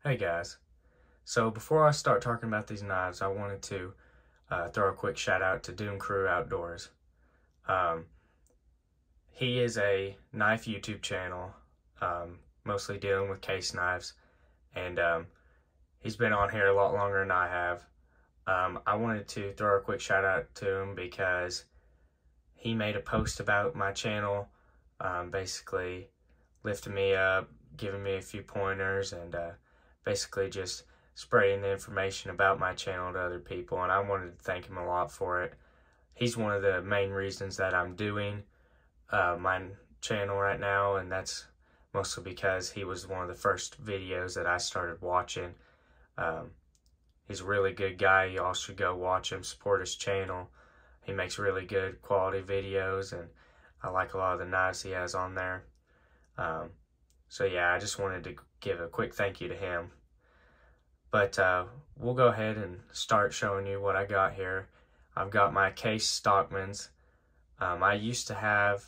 Hey guys, so before I start talking about these knives, I wanted to throw a quick shout out to Doom Crew Outdoors. Um, he is a knife YouTube channel, mostly dealing with case knives, and he's been on here a lot longer than I have. I wanted to throw a quick shout out to him because he made a post about my channel, basically lifting me up, giving me a few pointers, and basically just spreading the information about my channel to other people, and I wanted to thank him a lot for it. He's one of the main reasons that I'm doing my channel right now, and that's mostly because he was one of the first videos that I started watching. He's a really good guy. You all should go watch him, support his channel. He makes really good quality videos, and I like a lot of the knives he has on there. So yeah, I just wanted to give a quick thank you to him. But we'll go ahead and start showing you what I got here. I've got my case Stockmans. I used to have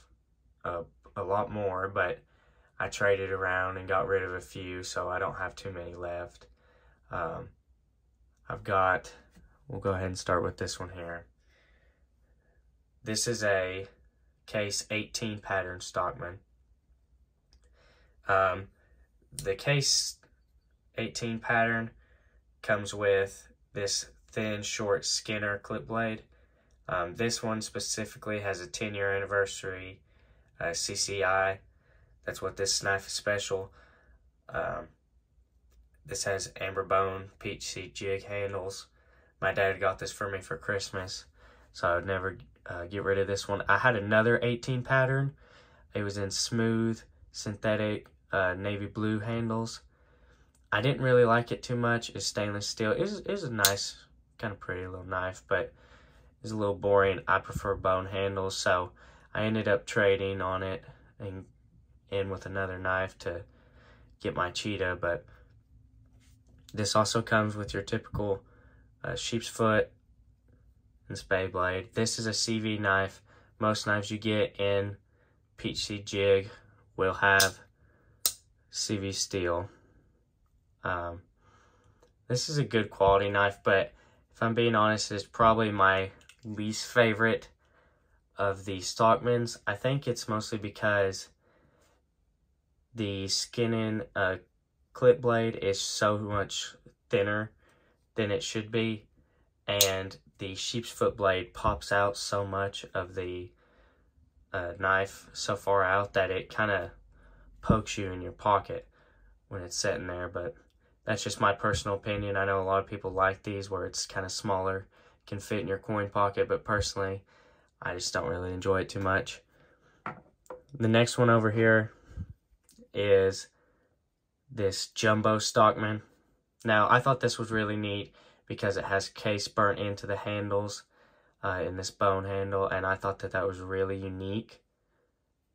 a lot more, but I traded around and got rid of a few, so I don't have too many left. We'll go ahead and start with this one here. This is a case 18 pattern Stockman. The case 18 pattern comes with this thin, short Skinner clip blade. This one specifically has a 10-year anniversary CCI. That's what this knife is special. This has amber bone peach seed jig handles. My dad got this for me for Christmas, so I would never get rid of this one. I had another 18 pattern. It was in smooth synthetic navy blue handles. I didn't really like it too much. It's stainless steel. It's a nice, kind of pretty little knife, but it's a little boring. I prefer bone handles, so I ended up trading on it and in with another knife to get my cheetah. But this also comes with your typical sheep's foot and spade blade. This is a CV knife. Most knives you get in peach seed jig will have CV steel. This is a good quality knife, but if I'm being honest, it's probably my least favorite of the Stockmans. I think it's mostly because the skin-in clip blade is so much thinner than it should be, and the sheep's foot blade pops out so much of the knife so far out that it kind of pokes you in your pocket when it's sitting there. But that's just my personal opinion. I know a lot of people like these where it's kind of smaller, can fit in your coin pocket, but personally, I just don't really enjoy it too much. The next one over here is this jumbo Stockman. Now, I thought this was really neat because it has case burnt into the handles in this bone handle, and I thought that that was really unique,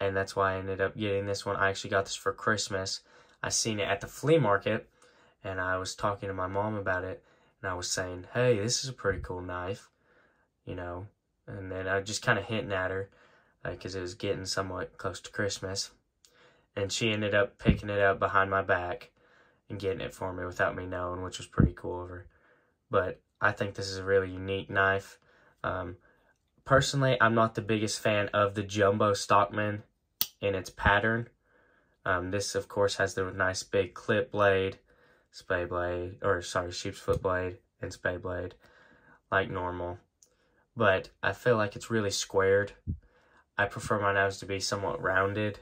and that's why I ended up getting this one. I actually got this for Christmas. I seen it at the flea market, and I was talking to my mom about it, and I was saying, hey, this is a pretty cool knife, you know, and then I just kind of hinting at her because it was getting somewhat close to Christmas, and she ended up picking it up behind my back and getting it for me without me knowing, which was pretty cool of her. But I think this is a really unique knife. Personally, I'm not the biggest fan of the jumbo Stockman in its pattern. This, of course, has the nice big clip blade, spade blade, or sorry, sheep's foot blade and spade blade, like normal. But I feel like it's really squared. I prefer my knives to be somewhat rounded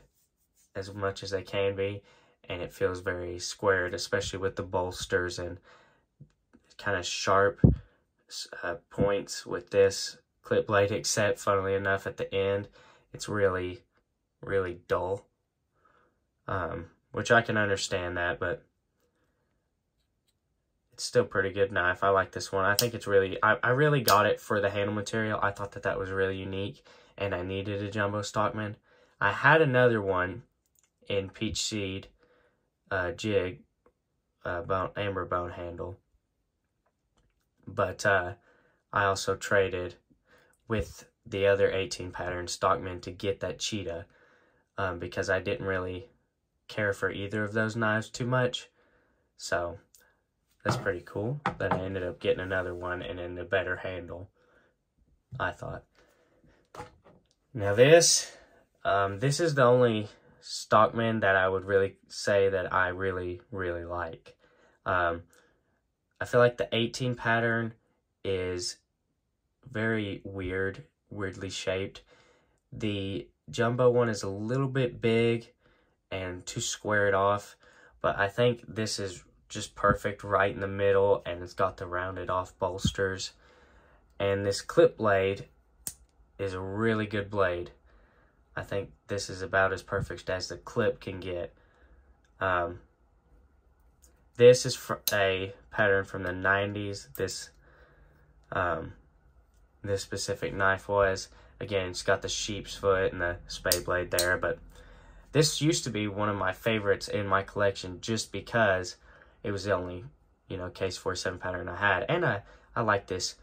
as much as they can be, and it feels very squared, especially with the bolsters and kind of sharp points with this clip blade, except, funnily enough, at the end, it's really, really dull. Which I can understand that, but it's still a pretty good knife. I like this one. I think it's really, I really got it for the handle material. I thought that that was really unique, and I needed a jumbo Stockman. I had another one in peach seed jig, amber bone handle, but I also traded with the other 18 pattern Stockman to get that cheetah because I didn't really care for either of those knives too much. So That's pretty cool. Then I ended up getting another one and then a better handle, I thought. Now this is the only Stockman that I would really say that I really, really like. I feel like the 18 pattern is very weirdly shaped. The jumbo one is a little bit big and too squared off, but I think this is just perfect right in the middle, and it's got the rounded off bolsters. And this clip blade is a really good blade. I think this is about as perfect as the clip can get. This is a pattern from the 90s. This specific knife was. Again, it's got the sheep's foot and the spade blade there, but this used to be one of my favorites in my collection just because it was the only, case 47 pattern I had. And I like this,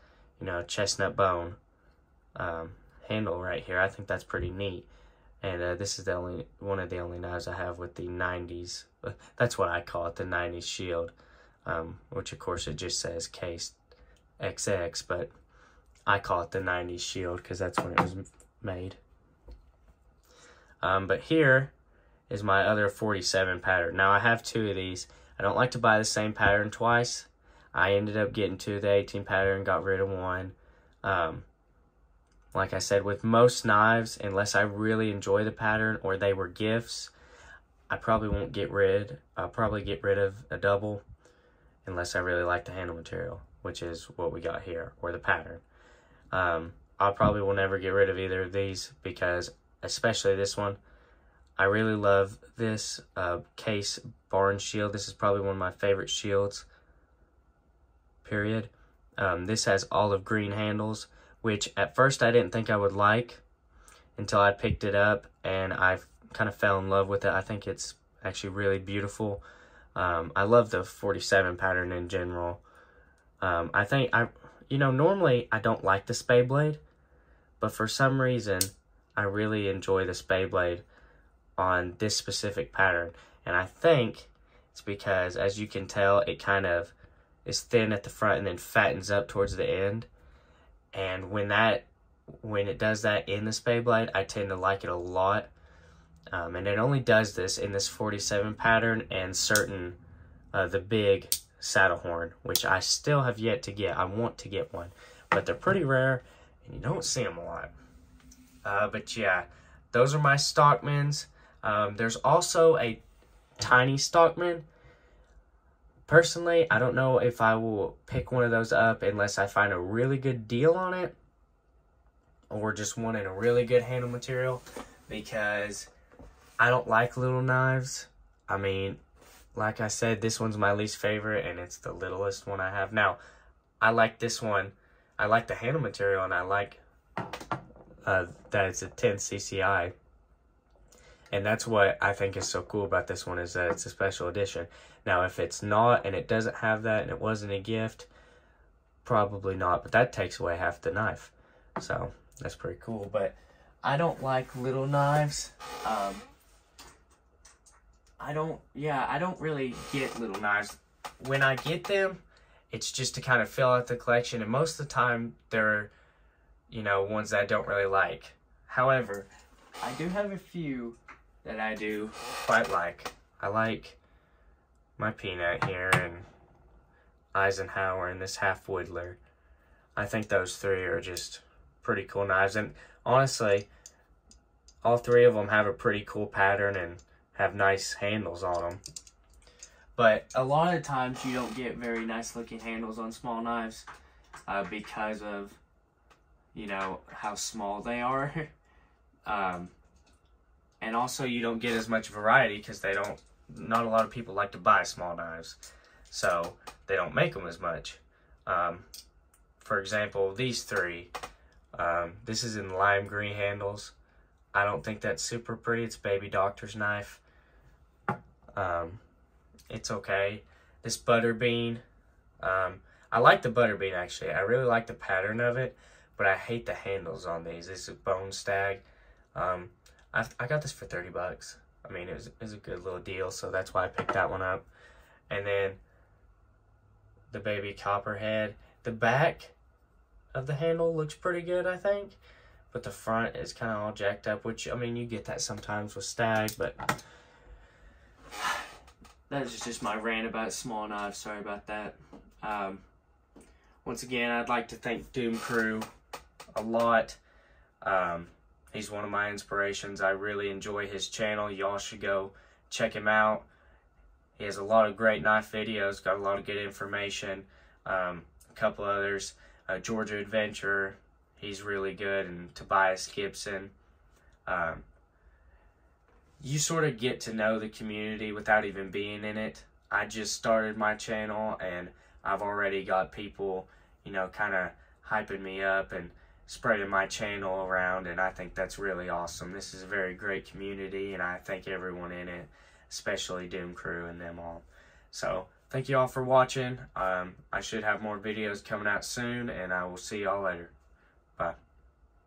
chestnut bone handle right here. I think that's pretty neat. And this is one of the only knives I have with the 90s. That's what I call it, the 90s shield, which of course it just says case XX, but I call it the 90s shield because that's when it was made. But here is my other 47 pattern. Now I have two of these. I don't like to buy the same pattern twice. I ended up getting two of the 18 pattern, got rid of one. Like I said, with most knives, unless I really enjoy the pattern or they were gifts, I probably won't get rid. I'll probably get rid of a double unless I really like the handle material, which is what we got here, or the pattern. I probably will never get rid of either of these because, especially this one, I really love this case barn shield. This is probably one of my favorite shields, period. This has olive green handles, which at first I didn't think I would like until I picked it up, and I kind of fell in love with it. I think it's actually really beautiful. I love the 47 pattern in general. I think normally I don't like the spade blade, but for some reason I really enjoy the spade blade on this specific pattern. And I think it's because, as you can tell, it kind of is thin at the front and then fattens up towards the end. And when it does that in the spade blade, I tend to like it a lot. And it only does this in this 47 pattern and certain, the big saddle horn, which I still have yet to get. I want to get one, but they're pretty rare and you don't see them a lot. But yeah, those are my Stockmans. There's also a tiny Stockman. Personally, I don't know if I will pick one of those up unless I find a really good deal on it, or just one in a really good handle material, because I don't like little knives. I mean, like I said, this one's my least favorite, and it's the littlest one I have. Now, I like this one. I like the handle material, and I like that it's a 10 CCI. And that's what I think is so cool about this one, is that it's a special edition. Now, if it's not, and it doesn't have that, and it wasn't a gift, probably not. But that takes away half the knife. So, that's pretty cool. But I don't like little knives. I don't really get little knives. When I get them, it's just to kind of fill out the collection. And most of the time, they're, ones that I don't really like. However, I do have a few that I do quite like. I like my Peanut here, and Eisenhower, and this Half Woodler. I think those three are just pretty cool knives. And honestly, all three of them have a pretty cool pattern and have nice handles on them. But a lot of times you don't get very nice looking handles on small knives because of, how small they are. And also you don't get as much variety because not a lot of people like to buy small knives. So they don't make them as much. For example, these three. This is in lime green handles. I don't think that's super pretty. It's Baby Doctor's knife. It's okay. This Butterbean. I like the Butterbean, actually. I really like the pattern of it, but I hate the handles on these. This is Bone Stag. I got this for 30 bucks. I mean, it was a good little deal, so that's why I picked that one up. And then the baby copperhead. The back of the handle looks pretty good, I think. But the front is kind of all jacked up, which, I mean, you get that sometimes with Stag, but that is just my rant about small knives. Sorry about that. Once again, I'd like to thank Doom Crew a lot. He's one of my inspirations. I really enjoy his channel. Y'all should go check him out. He has a lot of great knife videos, got a lot of good information. A couple others, Georgia Adventure, he's really good, and Tobias Gibson. You sort of get to know the community without even being in it. I just started my channel, and I've already got people, you know, kind of hyping me up and spreading my channel around, and I think that's really awesome. This is a very great community, and I thank everyone in it, especially Doom Crew and them all. So, thank you all for watching. I should have more videos coming out soon, and I will see y'all later. Bye.